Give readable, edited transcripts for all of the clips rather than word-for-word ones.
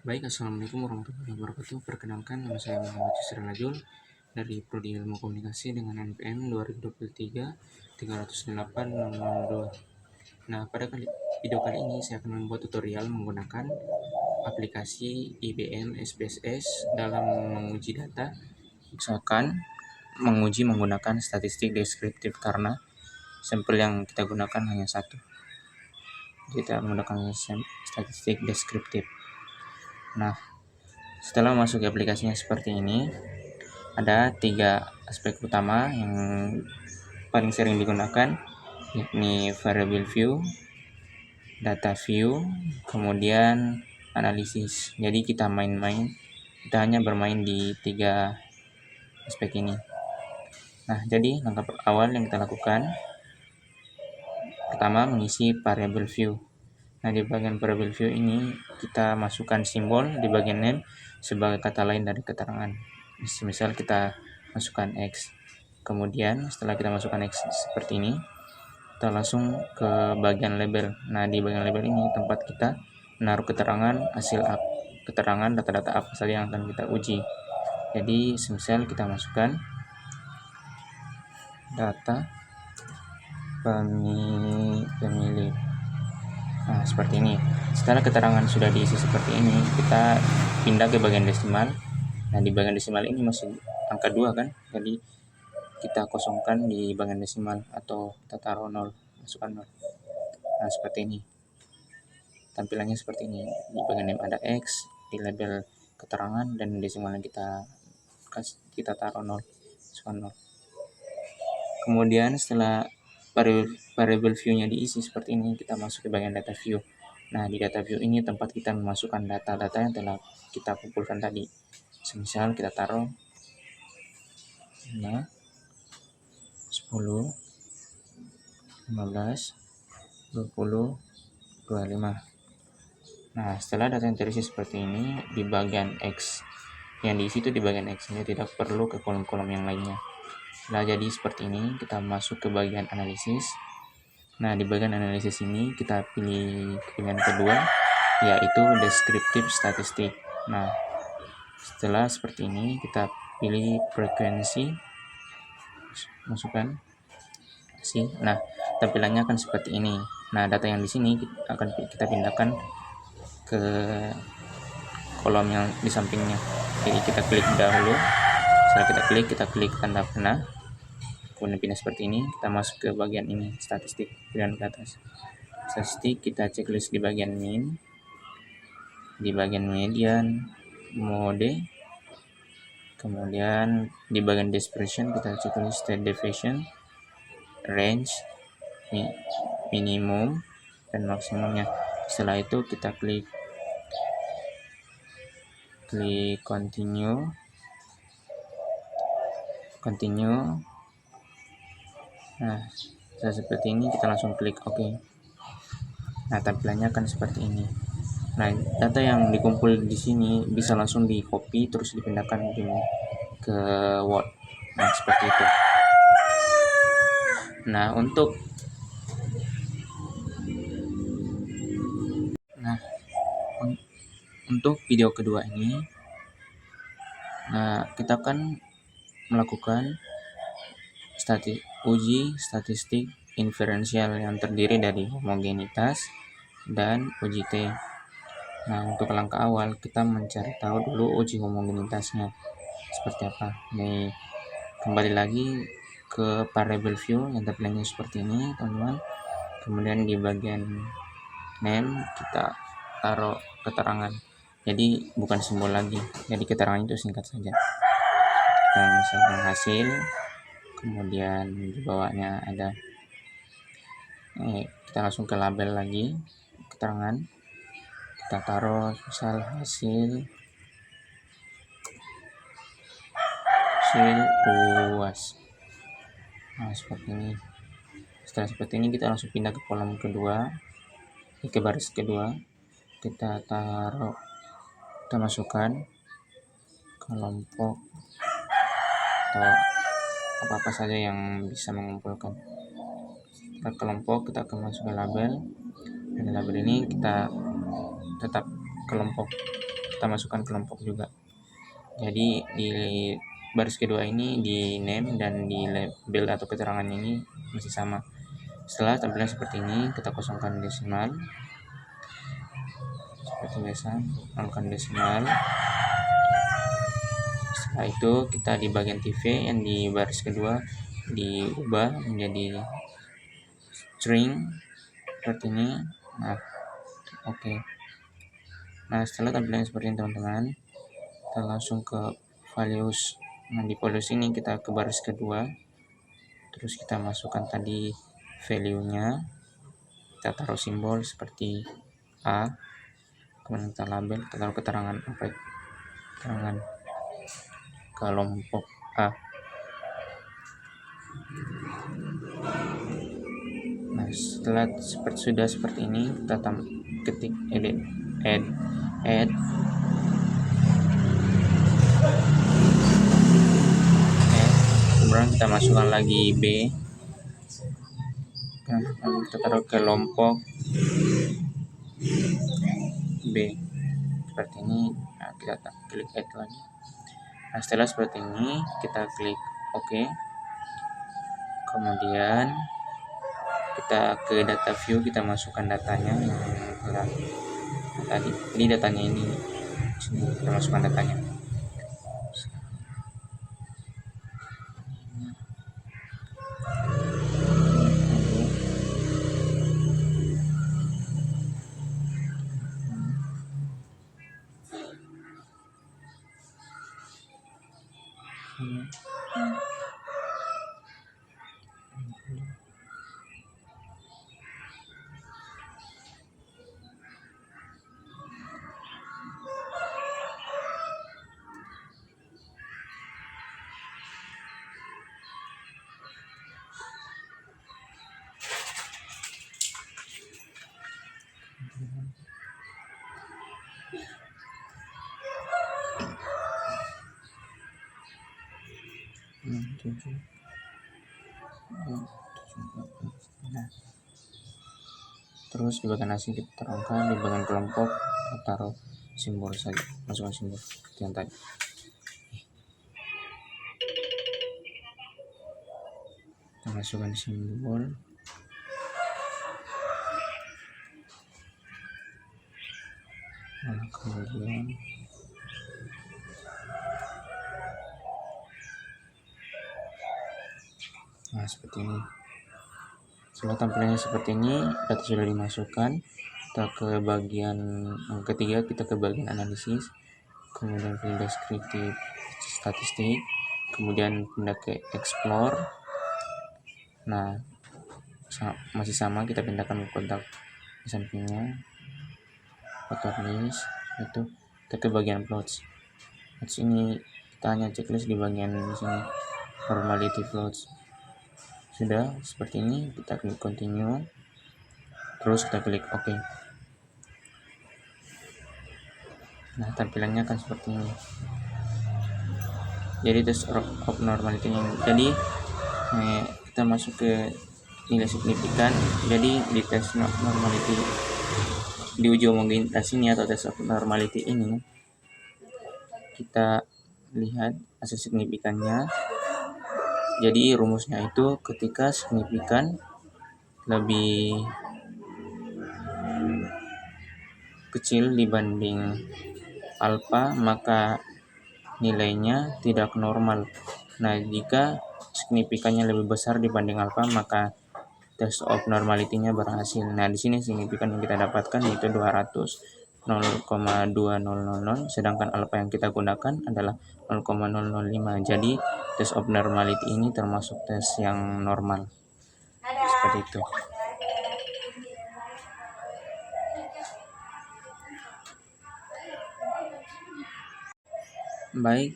Baik, Assalamualaikum warahmatullahi wabarakatuh. Perkenalkan, nama saya Muhammad Yusri Rajul dari Prodi Ilmu Komunikasi dengan NPM 2023 308 Nah, pada video kali ini saya akan membuat tutorial menggunakan aplikasi IBM SPSS dalam menguji data. Misalkan menguji menggunakan statistik deskriptif karena sampel yang kita gunakan hanya satu. Kita menggunakan statistik deskriptif. Nah, setelah masuk ke aplikasinya seperti ini, ada 3 aspek utama yang paling sering digunakan, yakni variable view, data view, kemudian analisis. Jadi kita hanya bermain di 3 aspek ini. Nah, jadi langkah awal yang kita lakukan, pertama mengisi variable view. Nah, di bagian variable view ini kita masukkan simbol di bagian name sebagai kata lain dari keterangan. Misal kita masukkan X. Kemudian setelah kita masukkan X seperti ini, kita langsung ke bagian label. Nah, di bagian label ini tempat kita menaruh keterangan keterangan data-data apa saja yang akan kita uji. Jadi, misal kita masukkan data pemilih. Nah, seperti ini. Setelah keterangan sudah diisi seperti ini, kita pindah ke bagian desimal. Nah, di bagian desimal ini masih angka 2 kan? Jadi kita kosongkan di bagian desimal atau kita taruh 0, masukkan 0. Nah, seperti ini. Tampilannya seperti ini. Di bagian name ada X, di label keterangan, dan desimalnya kita taruh 0, masukkan 0. Kemudian setelah variable view-nya diisi seperti ini, kita masuk ke bagian data view. Nah, di data view ini tempat kita memasukkan data-data yang telah kita kumpulkan tadi. Misal kita taruh 5, 10, 15, 20, 25. Nah, setelah data yang terisi seperti ini, di bagian X yang diisi itu di bagian X, ini tidak perlu ke kolom-kolom yang lainnya. Nah, jadi seperti ini, kita masuk ke bagian analisis. Nah, di bagian analisis ini kita pilih pilihan kedua, yaitu descriptive statistik. Nah, setelah seperti ini, kita pilih frekuensi, masukkan sih. Nah, tampilannya akan seperti ini. Nah, data yang di sini akan kita pindahkan ke kolom yang di sampingnya. Jadi kita klik dahulu. Setelah kita klik tanda panah. Kemudian pindah seperti ini, kita masuk ke bagian ini, statistik, pilihan ke atas. Statistik, kita checklist di bagian min, di bagian median, mode, kemudian di bagian dispersion kita checklist standard deviation, range, minimum, dan maksimumnya. Setelah itu kita klik continue. Nah, seperti ini kita langsung klik OK. Nah, tampilannya akan seperti ini. Nah, data yang dikumpul di sini bisa langsung di copy terus dipindahkan ke Word. Nah, seperti itu. Nah, untuk video kedua ini, nah, kita akan melakukan uji statistik inferensial yang terdiri dari homogenitas dan uji T. Nah, untuk langkah awal kita mencari tahu dulu uji homogenitasnya seperti apa. Nih, kembali lagi ke variable view yang tampilannya seperti ini, teman-teman. Kemudian di bagian name kita taruh keterangan. Jadi bukan simbol lagi. Jadi keterangan itu singkat saja. Kita misalkan hasil, kemudian di bawahnya ada kita langsung ke label lagi, keterangan. Kita taruh misal hasil UAS. Nah, seperti ini. Setelah seperti ini kita langsung pindah ke kolom kedua, ke baris kedua. Kita masukkan kelompok atau apa-apa saja yang bisa mengumpulkan. Kita kelompok, kita akan masuk ke label. Dan label ini kita tetap kelompok. kita masukkan kelompok juga. Jadi di baris kedua ini di name dan di label atau keterangan ini masih sama. Setelah tampilan seperti ini, kita kosongkan desimal. Seperti biasa, kosongkan desimal. Setelah itu kita di bagian TV yang di baris kedua diubah menjadi string seperti ini. Nah, oke. Nah, setelah tampilan seperti ini teman-teman, kita langsung ke values. Nah, di values ini kita ke baris kedua, terus kita masukkan tadi value-nya, kita taruh simbol seperti A, kemudian kita label, kita taruh keterangan apa, keterangan kelompok A. Nah, setelah sudah seperti ini, kita ketik add kemudian kita masukkan lagi B. Nah, kita taruh kelompok B seperti ini. Nah, kita klik add lagi. Nah, setelah seperti ini kita klik OK. Kemudian kita ke data view, kita masukkan datanya yang tadi. Ini datanya ini. Sini kita masukkan datanya. Nah, terus di bagian asing kita terangkan, di bagian kelompok kita taruh simbol saja, masukkan simbol seperti yang tadi. Kita masukkan simbol. Nah, kemudian nah seperti ini. Setelah tampilannya seperti ini, data sudah dimasukkan. Kita ke bagian yang ketiga, kita ke bagian analisis, kemudian pilih deskriptif statistik, kemudian pindah ke explore. Nah, masih sama, kita pindahkan ke kotak di sampingnya, kotak list. Itu kita ke bagian plots. Plots ini kita hanya checklist di bagian sini, normality plots. Sudah seperti ini, kita klik continue, terus kita klik OK. Nah, tampilannya akan seperti ini. Jadi test of normality ini. Jadi kita masuk ke nilai signifikan. Jadi di tes normality, di uji homogenitas ini atau test of normality ini, kita lihat hasil signifikannya. Jadi rumusnya itu ketika signifikan lebih kecil dibanding alfa, maka nilainya tidak normal. Nah, jika signifikannya lebih besar dibanding alfa, maka test of normality-nya berhasil. Nah, di sini signifikan yang kita dapatkan yaitu 200, 0,2000, sedangkan alfa yang kita gunakan adalah 0,005. Jadi test of normality ini termasuk tes yang normal. Seperti itu. Baik,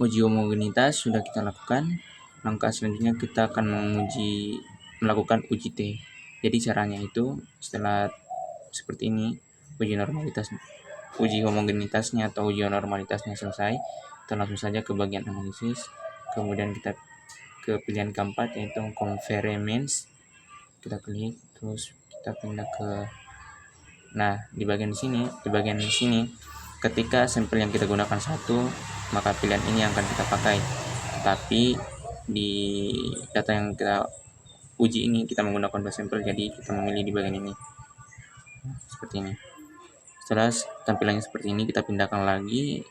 uji homogenitas sudah kita lakukan. Langkah selanjutnya kita akan melakukan uji T. Jadi caranya itu setelah seperti ini, uji homogenitasnya atau uji normalitasnya selesai, kita langsung saja ke bagian analisis. Kemudian kita ke pilihan keempat yaitu convergence. Kita klik, terus kita pindah ke di bagian sini ketika sampel yang kita gunakan satu, maka pilihan ini yang akan kita pakai. Tetapi di data yang kita uji ini kita menggunakan 2 sampel, jadi kita memilih di bagian ini. Seperti ini. Setelah tampilannya seperti ini, kita pindahkan lagi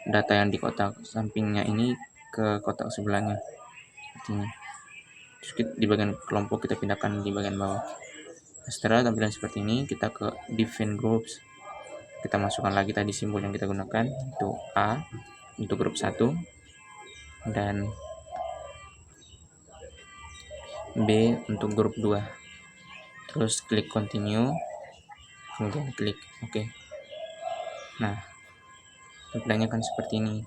data yang di kotak sampingnya ini ke kotak sebelahnya. Seperti ini. Terus di bagian kelompok kita pindahkan di bagian bawah. Setelah tampilan seperti ini, kita ke define groups. Kita masukkan lagi tadi simbol yang kita gunakan, itu A untuk grup 1 dan B untuk grup 2. Terus klik continue, kemudian klik OK. Nah, tampilannya kan seperti ini.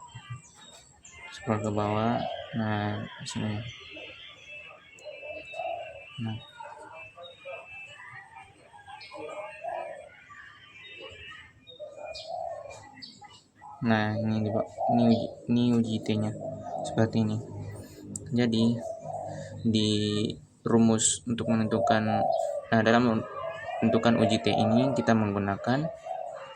Scroll ke bawah. Nah, sini. Nah, ini UJT-nya seperti ini. Jadi di rumus untuk menentukan dalam menentukan UJT ini kita menggunakan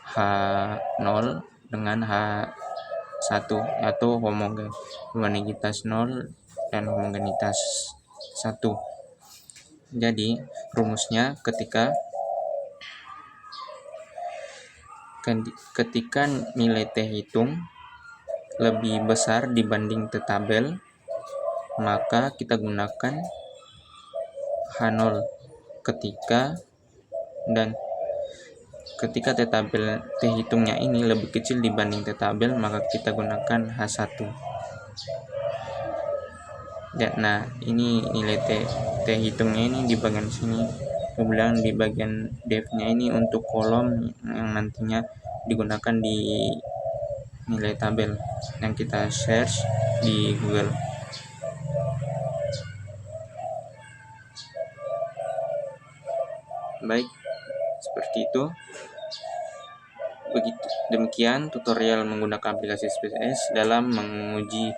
H0 dengan H1 atau homogenitas 0 dan homogenitas 1. Jadi rumusnya ketika nilai T hitung lebih besar dibanding T tabel, maka kita gunakan H0. Ketika T tabel T hitungnya ini lebih kecil dibanding T tabel, maka kita gunakan H1. Ya, nah ini nilai T hitungnya ini di bagian sini. Kemudian di bagian def-nya ini untuk kolom yang nantinya digunakan di nilai tabel yang kita search di Google. Baik, seperti itu. Demikian tutorial menggunakan aplikasi SPSS dalam menguji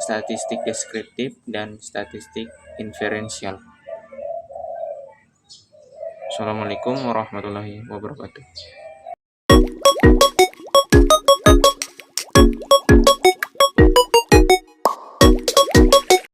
statistik deskriptif dan statistik inferensial. Assalamualaikum warahmatullahi wabarakatuh.